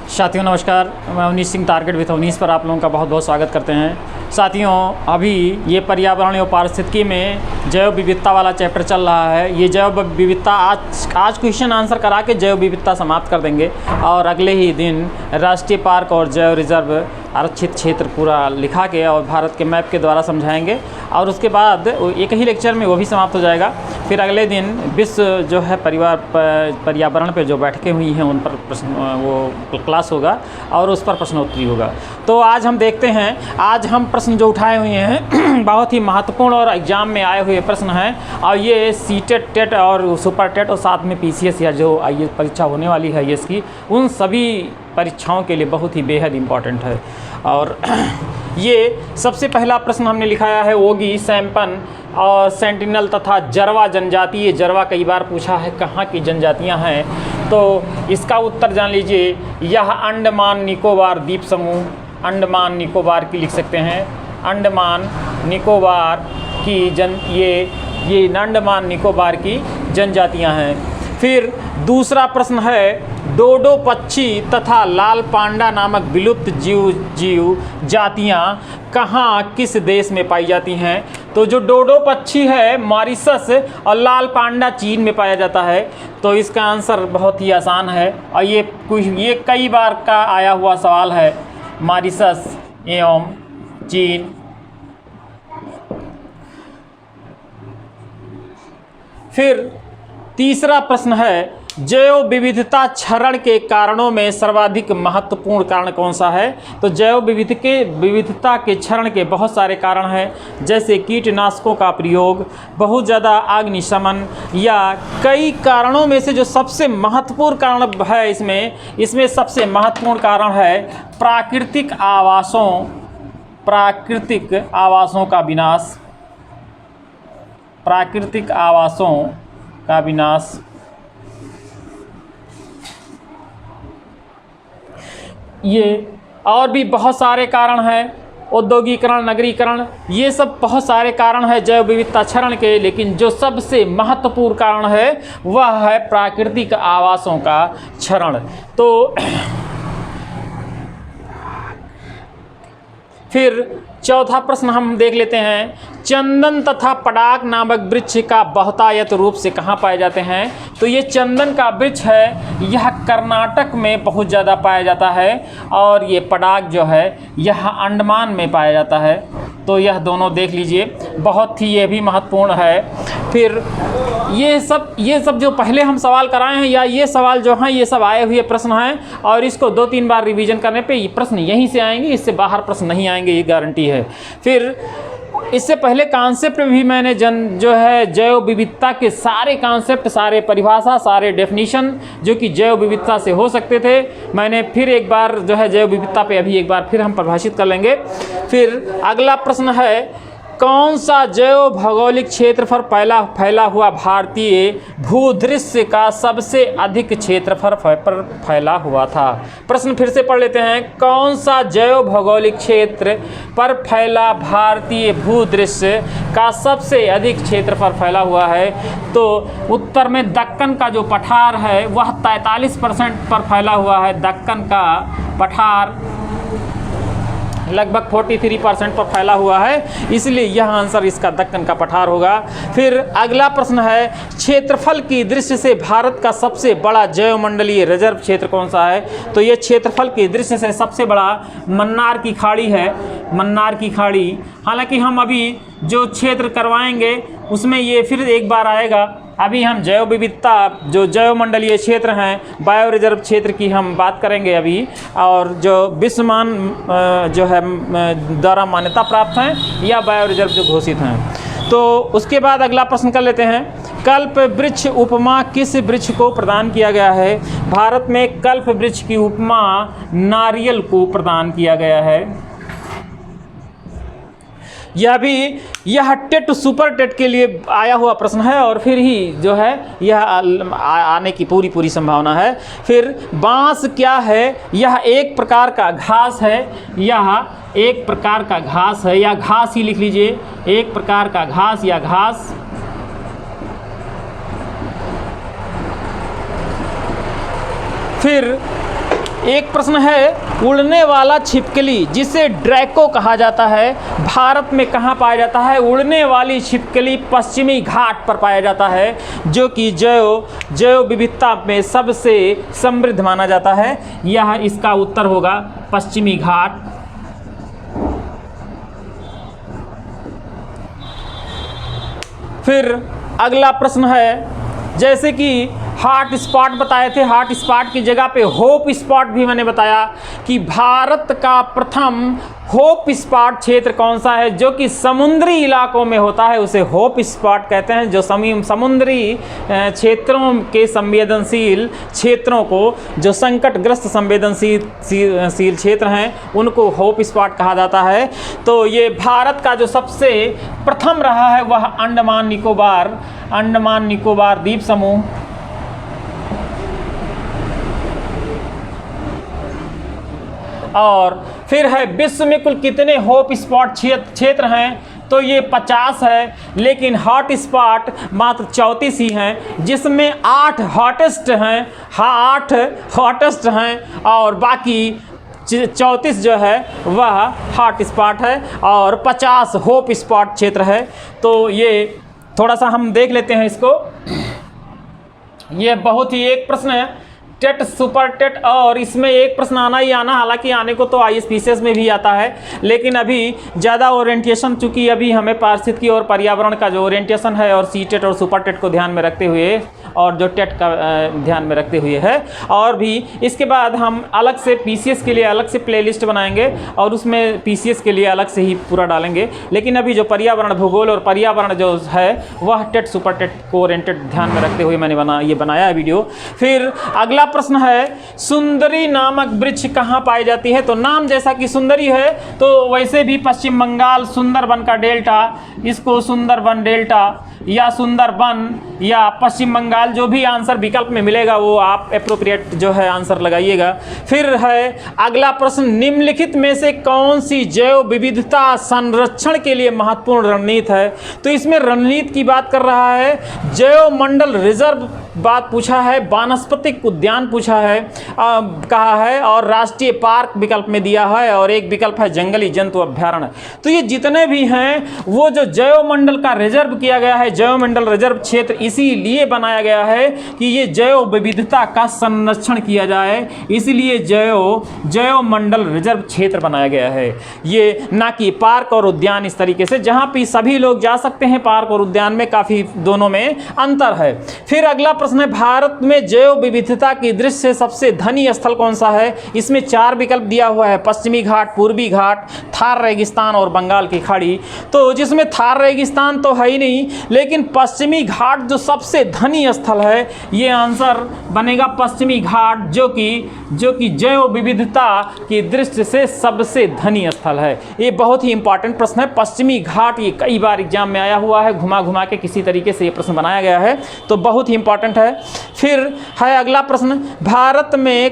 साथियों नमस्कार, मैं अवनीश सिंह टारगेट विथ अवनीश पर आप लोगों का बहुत बहुत स्वागत करते हैं। साथियों, अभी ये पर्यावरण और पारिस्थितिकी में जैव विविधता वाला चैप्टर चल रहा है। ये जैव विविधता आज क्वेश्चन आंसर करा के जैव विविधता समाप्त कर देंगे और अगले ही दिन राष्ट्रीय पार्क और जैव रिजर्व आरक्षित क्षेत्र पूरा लिखा के और भारत के मैप के द्वारा समझाएंगे और उसके बाद एक ही लेक्चर में वो भी समाप्त हो जाएगा। फिर अगले दिन विश्व जो है पर्यावरण पे जो बैठकें हुई हैं उन पर प्रश्न वो क्लास होगा और उस पर प्रश्नोत्तरी होगा। तो आज हम देखते हैं, आज हम प्रश्न जो उठाए हुए हैं बहुत ही महत्वपूर्ण और एग्जाम में आए हुए प्रश्न हैं और ये सीटेट, टेट और सुपर टेट और साथ में पीसीएस या जो आईएएस परीक्षा होने वाली है आईएएस की, उन सभी परीक्षाओं के लिए बहुत ही बेहद इम्पॉर्टेंट है। और ये सबसे पहला प्रश्न हमने लिखाया है ओगी, सैम्पन और सेंटिनल तथा जरवा जनजाति। ये जरवा कई बार पूछा है कहाँ की जनजातियाँ हैं, तो इसका उत्तर जान लीजिए। यह अंडमान निकोबार द्वीप समूह, अंडमान निकोबार की लिख सकते हैं, अंडमान निकोबार की ये अंडमान निकोबार की जनजातियाँ हैं। फिर दूसरा प्रश्न है डोडो पक्षी तथा लाल पांडा नामक विलुप्त जीव जातियाँ कहाँ किस देश में पाई जाती हैं। तो जो डोडो पक्षी है मॉरिशस और लाल पांडा चीन में पाया जाता है। तो इसका आंसर बहुत ही आसान है और ये कई बार का आया हुआ सवाल है, मॉरिशस एवं चीन। फिर तीसरा प्रश्न है जैव विविधता क्षरण के कारणों में सर्वाधिक महत्वपूर्ण कारण कौन सा है। तो जैव विविधता के क्षरण के बहुत सारे कारण हैं, जैसे कीटनाशकों का प्रयोग, बहुत ज़्यादा अग्निशमन, या कई कारणों में से जो सबसे महत्वपूर्ण कारण है इसमें सबसे महत्वपूर्ण कारण है प्राकृतिक आवासों का विनाश, प्राकृतिक आवासों का विनाश। ये और भी बहुत सारे कारण हैं, औद्योगिकरण, नगरीकरण, ये सब बहुत सारे कारण हैं जैव विविधता क्षरण के, लेकिन जो सबसे महत्वपूर्ण कारण है वह है प्राकृतिक आवासों का क्षरण। तो फिर चौथा प्रश्न हम देख लेते हैं चंदन तथा पडाक नामक वृक्ष का बहुतायत रूप से कहाँ पाए जाते हैं। तो ये चंदन का वृक्ष है, यह कर्नाटक में बहुत ज़्यादा पाया जाता है और ये पडाक जो है यह अंडमान में पाया जाता है। तो यह दोनों देख लीजिए, बहुत ही ये भी महत्वपूर्ण है। फिर ये सब जो पहले हम सवाल कराए हैं या ये सवाल जो हैं ये सब आए हुए प्रश्न हैं और इसको 2-3 बार रिवीजन करने पे ये प्रश्न यहीं से आएंगे, इससे बाहर प्रश्न नहीं आएंगे, ये गारंटी है। फिर इससे पहले कॉन्सेप्ट भी मैंने जो है जैव विविधता के सारे कॉन्सेप्ट, सारे परिभाषा, सारे डेफिनीशन जो कि जैव विविधता से हो सकते थे, मैंने फिर एक बार जो है जैव विविधता पे अभी एक बार फिर हम परिभाषित कर लेंगे। फिर अगला प्रश्न है कौन सा जैव भौगोलिक क्षेत्रफल फैला हुआ भारतीय भूदृश्य का सबसे अधिक क्षेत्रफल पर फैला हुआ था। प्रश्न फिर से पढ़ लेते हैं, कौन सा जैव भौगोलिक क्षेत्र पर फैला भारतीय भूदृश्य का सबसे अधिक क्षेत्रफल फैला हुआ है। तो उत्तर में दक्कन का जो पठार है वह 43% पर फैला हुआ है। दक्कन का पठार लगभग 43% पर फैला हुआ है, इसलिए यह आंसर इसका दक्कन का पठार होगा। फिर अगला प्रश्न है क्षेत्रफल की दृष्टि से भारत का सबसे बड़ा जैवमंडलीय रिजर्व क्षेत्र कौन सा है। तो ये क्षेत्रफल की दृष्टि से सबसे बड़ा मन्नार की खाड़ी है, मन्नार की खाड़ी। हालांकि हम अभी जो क्षेत्र करवाएंगे उसमें ये फिर एक बार आएगा। अभी हम जैव विविधता जो जैवमंडलीय क्षेत्र हैं, बायो रिजर्व क्षेत्र की हम बात करेंगे अभी, और जो विश्वमान जो है द्वारा मान्यता प्राप्त हैं या बायो रिजर्व जो घोषित हैं। तो उसके बाद अगला प्रश्न कर लेते हैं कल्प वृक्ष उपमा किस वृक्ष को प्रदान किया गया है। भारत में कल्प वृक्ष की उपमा नारियल को प्रदान किया गया है। यह टेट सुपर टेट के लिए आया हुआ प्रश्न है और फिर ही जो है यह आने की पूरी संभावना है। फिर बांस क्या है। यह एक प्रकार का घास है, यह एक प्रकार का घास है या घास ही लिख लीजिए, एक प्रकार का घास या घास। फिर एक प्रश्न है, उड़ने वाला छिपकली जिसे ड्रैको कहा जाता है भारत में कहाँ पाया जाता है? उड़ने वाली छिपकली पश्चिमी घाट पर पाया जाता है, जो कि जैव विविधता में सबसे समृद्ध माना जाता है। यह इसका उत्तर होगा पश्चिमी घाट। फिर अगला प्रश्न है, जैसे कि हॉट स्पॉट बताए थे, हॉट स्पॉट की जगह पे होप स्पॉट भी मैंने बताया कि भारत का प्रथम होप स्पॉट क्षेत्र कौन सा है? जो कि समुद्री इलाकों में होता है उसे होप स्पॉट कहते हैं। जो समुद्री क्षेत्रों के संवेदनशील क्षेत्रों को, जो संकटग्रस्त संवेदनशील क्षेत्र हैं, उनको होप स्पॉट कहा जाता है। तो ये भारत का जो सबसे प्रथम रहा है वह अंडमान निकोबार द्वीप समूह। और फिर है, विश्व में कुल कितने होप स्पॉट क्षेत्र हैं? तो ये 50 है, लेकिन हॉट स्पॉट मात्र 34 ही हैं, जिसमें 8 हॉटेस्ट हैं, 8 हॉटेस्ट हैं और बाकी 34 जो है वह हॉट स्पॉट है और 50 होप स्पॉट क्षेत्र है। तो ये थोड़ा सा हम देख लेते हैं इसको। ये बहुत ही एक प्रश्न है, टेट सुपर टेट, और इसमें एक प्रश्न आना ही आना, हालांकि आने को तो ISPCS में भी आता है, लेकिन अभी ज़्यादा ओरिएंटेशन, चूँकि अभी हमें पारिस्थितिकी और पर्यावरण का जो ओरिएंटेशन है और CTET और सुपर टेट को ध्यान में रखते हुए और जो टेट का ध्यान में रखते हुए है, और भी इसके बाद हम अलग से PCS के लिए अलग से प्लेलिस्ट बनाएंगे और उसमें PCS के लिए अलग से ही पूरा डालेंगे। लेकिन अभी जो पर्यावरण, भूगोल और पर्यावरण जो है वह टेट सुपर टेट को ओरिएंटेड ध्यान में रखते हुए मैंने बनाया है वीडियो। फिर अगला प्रश्न है, सुंदरी नामक वृक्ष कहाँ पाई जाती है? तो नाम जैसा कि सुंदरी है, तो वैसे भी पश्चिम बंगाल सुंदरबन का डेल्टा, इसको सुंदरबन डेल्टा या सुंदरबन या पश्चिम बंगाल, जो भी आंसर विकल्प में मिलेगा वो आप एप्रोप्रिएट जो है आंसर लगाइएगा। फिर है अगला प्रश्न, निम्नलिखित में से कौन सी जैव विविधता संरक्षण के लिए महत्वपूर्ण रणनीति है? तो इसमें रणनीति की बात कर रहा है, जैव मंडल रिजर्व बात पूछा है, वानस्पतिक उद्यान पूछा है, कहा है, और राष्ट्रीय पार्क विकल्प में दिया है, और एक विकल्प है जंगली जंतु अभ्यारण्य। तो ये जितने भी हैं वो जो जैव मंडल का रिजर्व किया गया है, जैव मंडल रिजर्व क्षेत्र इसीलिए बनाया गया है कि ये जैव विविधता का संरक्षण किया जाए, इसलिए जैव मंडल रिजर्व क्षेत्र बनाया गया है। ये ना कि पार्क और उद्यान इस तरीके से, जहाँ पे सभी लोग जा सकते हैं, पार्क और उद्यान में काफ़ी दोनों में अंतर है। फिर अगला प्रश्न है, भारत में जैव विविधता की दृष्टि से सबसे धनी स्थल कौन सा है? इसमें 4 विकल्प दिया हुआ है, पश्चिमी घाट, पूर्वी घाट, थार रेगिस्तान और बंगाल की खाड़ी। तो जिसमें थार रेगिस्तान तो है ही नहीं, लेकिन पश्चिमी घाट जो सबसे धनी स्थल है, ये आंसर बनेगा पश्चिमी घाट, जो कि जैव विविधता की दृष्टि से सबसे धनी स्थल है। ये बहुत ही इंपॉर्टेंट प्रश्न है, पश्चिमी घाट, ये कई बार एग्जाम में आया हुआ है, घुमा घुमा के किसी तरीके से ये प्रश्न बनाया गया है, तो बहुत ही इंपॉर्टेंट है। फिर है अगला प्रश्न, भारत में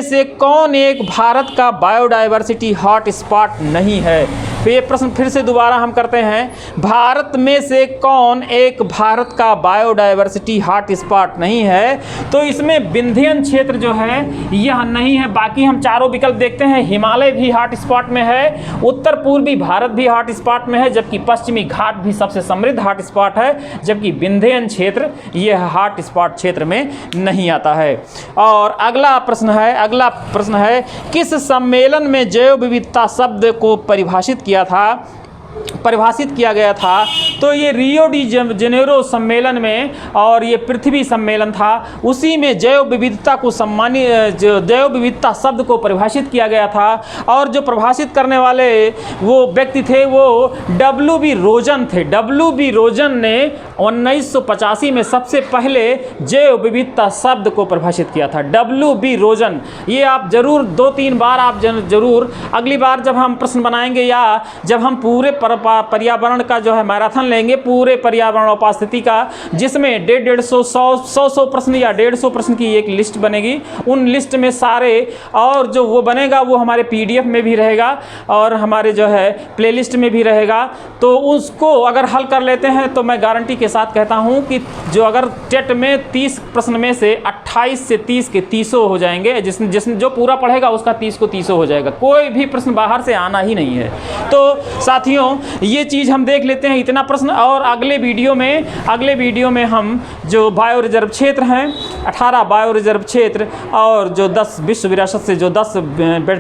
से कौन एक भारत का बायोडायवर्सिटी हॉट स्पॉट नहीं है? तो ये प्रश्न फिर से दोबारा हम करते हैं, भारत में से कौन एक भारत का बायोडायवर्सिटी हॉट स्पॉट नहीं है? तो इसमें विंध्यन क्षेत्र जो है यह नहीं है। बाकी हम चारों विकल्प देखते हैं, हिमालय भी हॉट स्पॉट में है, उत्तर पूर्वी भारत भी हॉट स्पॉट में है, जबकि पश्चिमी घाट भी सबसे समृद्ध हॉट स्पॉट है, जबकि विंध्यन क्षेत्र यह हॉट स्पॉट क्षेत्र में नहीं आता है। और अगला प्रश्न है, किस सम्मेलन में जैव विविधता शब्द को परिभाषित किया गया था? तो ये रियो डी जेनेरो सम्मेलन में, और ये पृथ्वी सम्मेलन था, उसी में जैव विविधता को जैव विविधता शब्द को परिभाषित किया गया था। और जो परिभाषित करने वाले वो व्यक्ति थे वो W.B. रोजन थे। W.B. रोजन ने 1985 में सबसे पहले जैव विविधता शब्द को परिभाषित किया था, W.B. रोजन। ये आप जरूर 2-3 बार आप जरूर अगली बार जब हम प्रश्न बनाएंगे या जब हम पूरे पर्यावरण का जो है मैराथन लेंगे, पूरे पर्यावरण और पारिस्थितिकी का, जिसमें 150 प्रश्न या 150 प्रश्न की एक लिस्ट बनेगी। उन लिस्ट में सारे, और जो वो बनेगा वो हमारे PDF में भी रहेगा और हमारे जो है प्लेलिस्ट में भी रहेगा। तो उसको अगर हल कर लेते हैं तो मैं गारंटी के साथ कहता हूं कि जो अगर टेट में 30 प्रश्न में से 28 से 30 के 30 हो जाएंगे, जिसने जो पूरा पढ़ेगा उसका 30 को 30 हो जाएगा, कोई भी प्रश्न बाहर से आना ही नहीं है। तो साथियों ये चीज़ हम देख लेते हैं, इतना प्रश्न। और अगले वीडियो में हम जो बायो रिजर्व क्षेत्र हैं, 18 बायो रिजर्व क्षेत्र, और जो 10 विश्व विरासत से जो 10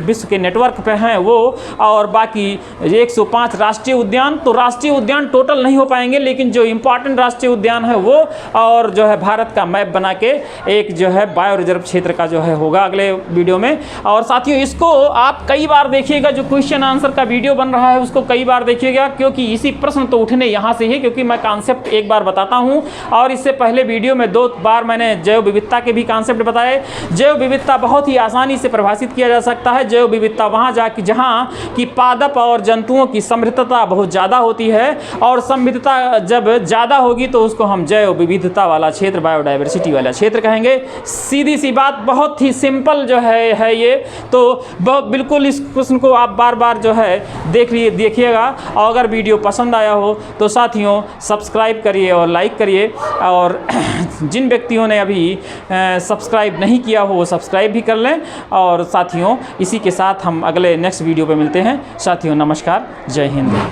विश्व के नेटवर्क पे हैं वो, और बाकी 105 राष्ट्रीय उद्यान। तो राष्ट्रीय उद्यान टोटल नहीं हो पाएंगे, लेकिन जो इंपॉर्टेंट राष्ट्रीय उद्यान है वो, और जो है भारत का मैप बना के एक जो है बायो रिजर्व क्षेत्र का जो है होगा अगले वीडियो में। और साथियों इसको आप कई बार देखिएगा, जो क्वेश्चन आंसर का वीडियो बन रहा है उसको कई बार देखिएगा, क्योंकि इसी प्रश्न तो उठने यहाँ से ही, क्योंकि मैं कॉन्सेप्ट एक बार बताता हूँ, और इससे पहले वीडियो में 2 बार मैंने जैव विविधता के भी कॉन्सेप्ट बताए। जैव विविधता बहुत ही आसानी से परिभाषित किया जा सकता है। जैव विविधता वहाँ जाके जहाँ की पादप और जंतुओं की समृद्धता बहुत ज़्यादा होती है, और समृद्धता जब ज़्यादा होगी तो उसको हम जैव विविधता वाला क्षेत्र, बायोडाइवर्सिटी वाला क्षेत्र कहेंगे। सीधी सी बात, बहुत ही सिंपल जो है ये। तो बिल्कुल इस क्वेश्चन को आप बार बार जो है देखिएगा, और अगर वीडियो पसंद आया हो तो साथियों सब्सक्राइब करिए और लाइक करिए, और जिन व्यक्तियों ने अभी सब्सक्राइब नहीं किया हो वो सब्सक्राइब भी कर लें। और साथियों इसी के साथ हम अगले नेक्स्ट वीडियो पे मिलते हैं। साथियों नमस्कार, जय हिंद।